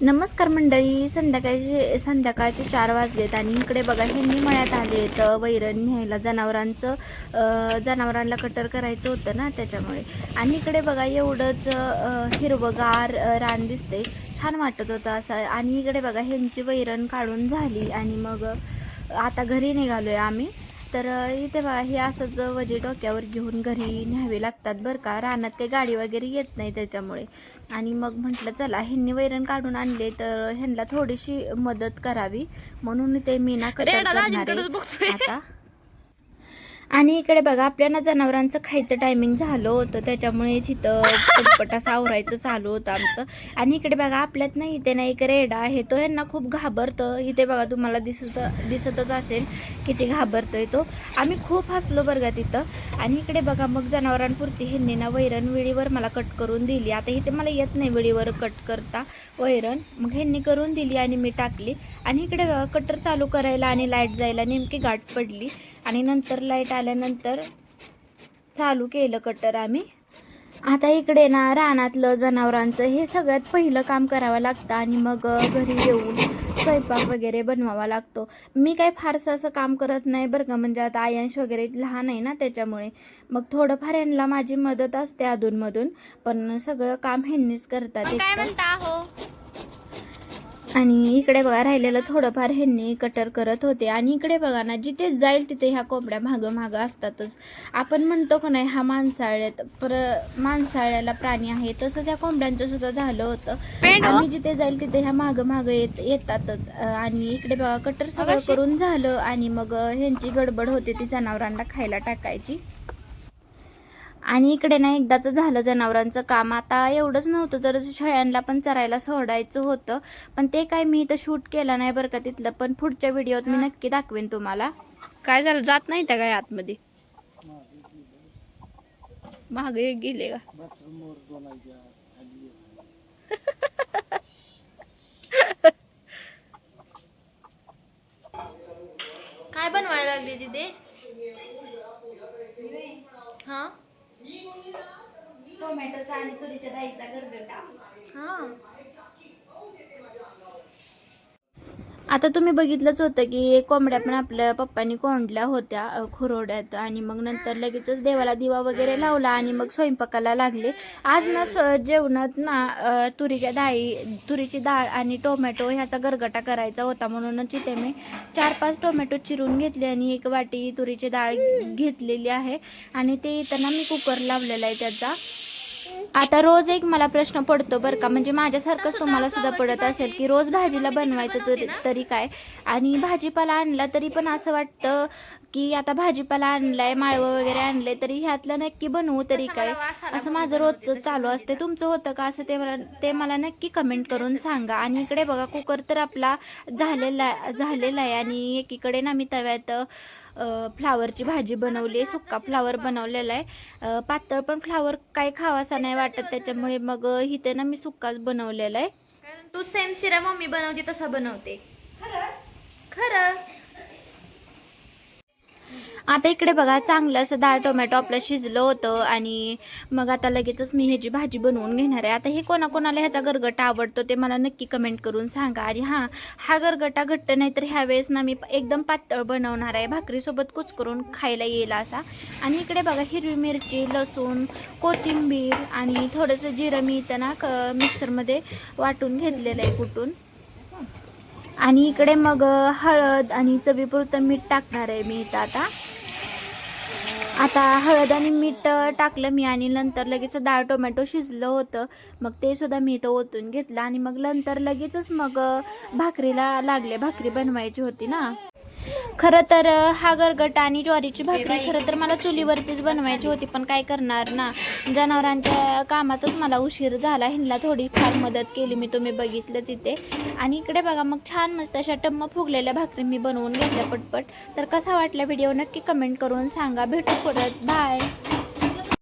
नमस्कार मंडळी, संध्याकाळचे 4 वाजलेत आणि इकडे बघा ह्यांनी मळ्यात आले तर वैरण न्यायला जनावरांना कटर करायचं होतं ना त्याच्यामुळे. आणि इकडे बघा एवढंच हिरवगार रान दिसते, छान वाटत होतं असं. आणि इकडे बघा ह्यांची वैरण काढून झाली आणि मग आता घरी निघालोय आम्ही. तर इथे बघा हे असंच वजे डोक्यावर घेऊन घरी न्यावे लागतात बरं का, रानात काही गाडी वगैरे येत नाही त्याच्यामुळे. आणि मग म्हटलं चला ह्यांनी वैरण काढून आणले तर ह्यांना थोडीशी मदत करावी म्हणून ते मीना कटर करणार आहे आता. आणि इकडे बघा आपल्याला जनावरांचं खायचं टायमिंग झालं होतं त्याच्यामुळे तिथं पटपट असं आवरायचं चालू होतं आमचं. आणि इकडे बघा आपल्यात नाही इथे ना एक रेडा आहे, तो ह्यांना खूप घाबरतं. इथे बघा तुम्हाला दिसतच असेल किती घाबरतोय तो. आम्ही खूप हसलो बरं का तिथं. आणि इकडे बघा मग जनावरांपुरती ह्यांनी ना वैरण वेळीवर मला कट करून दिली. आता इथे मला येत नाही वेळीवर कट करता वैरण, मग ह्यांनी करून दिली आणि मी टाकली. आणि इकडे बघा कटर चालू करायला आणि लाईट जायला नेमकी गाठ पडली आणि नंतर लाईट आल्यानंतर चालू केलं कटर आम्ही. आता इकडे ना रानातलं जनावरांचं हे सगळ्यात पहिलं काम करावं लागतं आणि मग घरी येऊन स्वयंपाक वगैरे बनवावा लागतो. मी काही फारसं असं काम करत नाही बरं का, म्हणजे आता आयांश वगैरे लहान आहे ना त्याच्यामुळे मग थोडंफार ह्यांना माझी मदत असते अधूनमधून, पण सगळं काम ह्यांनीच करतात. काय म्हणता हो. आणि इकडे बघा राहिलेलं थोडंफार ह्यांनी कटर करत होते. आणि इकडे बघा ना जिथे जाईल तिथे ह्या कोंबड्या मागं असतातच. आपण म्हणतो का नाही हा माणसाळ्याला प्राणी आहे, तसंच ह्या कोंबड्यांचं सुद्धा झालं होतं. आम्ही जिथे जाईल तिथे ह्या मागं येतातच. आणि इकडे बघा कटर सगळं करून झालं आणि मग ह्यांची गडबड होते ती जनावरांना खायला टाकायची. आणि इकडे ना एकदाचं झालं जनावरांचं काम. आता एवढंच नव्हतं तर शेळ्यांना पण चरायला सोडायचं होतं, पण ते काय मी इथं शूट केलं नाही बरं का तिथलं, पण पुढच्या व्हिडिओत मी नक्की दाखवेन तुम्हाला. काय झालं, जात नाही त्या काय आतमध्ये? मागे गेले का? काय बनवायला लागली तिथे? हा, टोमॅटोचा आणि तुरीच्या डाळीचा गरगटा. हा. आता तुम्ही बघितलंच होतं की कोंबड्या पण आपल्या पप्पांनी कोंडल्या होत्या खुरोड्यात. आणि मग नंतर लगेचच देवाला दिवा वगैरे लावला आणि मग स्वयंपाकाला लागले. आज ना जेवणात ना तुरीची डाळ आणि टोमॅटो ह्याचा गरगटा करायचा होता, म्हणूनच इथे मी 4-5 टोमॅटो चिरून घेतले आणि 1 वाटी तुरीची डाळ घेतलेली आहे. आणि ते इथं ना मी कुकर लावलेला आहे त्याचा. आता रोज एक मला प्रश्न पडतो बरं का, म्हणजे माझ्यासारखंच तुम्हाला सुद्धा पडत असेल की रोज भाजीला बनवायचं तरी काय. आणि भाजीपाला आणला तरी पण असं वाटतं की आता भाजीपाला आणलाय, माळवं वगैरे आणलंय तरी ह्यातलं नक्की बनवू तरी काय, असं माझं रोजचं चालू असते. तुमचं होतं का असं ते मला नक्की कमेंट करून सांगा. आणि इकडे बघा कुकर तर आपला झालेला आहे आणि एकीकडे ना मी तव्यात फ्लावरची भाजी बनवली, सुक्का फ्लावर बनवलेला आहे. पातळ पण फ्लावर काही खावासा नाही वाटत त्याच्यामुळे मग इथे ना मी सुक्काच बनवलेला आहे. कारण तू सेम सिरा मम्मी बनवते तसा बनवते. खरं. आता इकडे बघा चांगलं असं डाळ टोमॅटो आपलं शिजलं होतं आणि मग आता लगेचच मी ह्याची भाजी बनवून घेणार आहे. आता हे कोणाकोणाला ह्याचा गरगटा आवडतो ते मला नक्की कमेंट करून सांगा. आणि हा गरगटा घट्ट नाही तर ह्यावेळेस ना मी एकदम पातळ बनवणार आहे, भाकरीसोबत कुचकरून खायला येईल असा. आणि इकडे बघा हिरवी मिरची, लसूण, कोथिंबीर आणि थोडंसं जिरं मी इथं ना मिक्सरमध्ये वाटून घेतलेलं आहे कुटून. आणि इकडे मग हळद आणि चवीपुरतं मीठ टाकणार आहे मी इथं. आता हळद आणि मीठ टाकलं मी आणि नंतर लगेच डाळ टोमॅटो शिजलं होतं, मग ते सुद्धा मी इथं ओतून घेतलं. आणि मग नंतर लगेचच मग भाकरीला लागले, भाकरी बनवायची होती ना. खरं तर हा गरगटा आणि ज्वारीची भाकरी खरं तर मला चुलीवरतीच बनवायची होती, पण काय करणार ना, जनावरांच्या कामातच मला उशीर झाला. ह्यांना थोडीफार मदत केली मी, तुम्ही बघितलंच इथे. आणि इकडे बघा मग छान मस्त अशा टम्म फुगलेल्या भाकरी मी बनवून घेतल्या पटपट. तर कसा वाटला व्हिडिओ नक्की कमेंट करून सांगा. भेटू परत, बाय.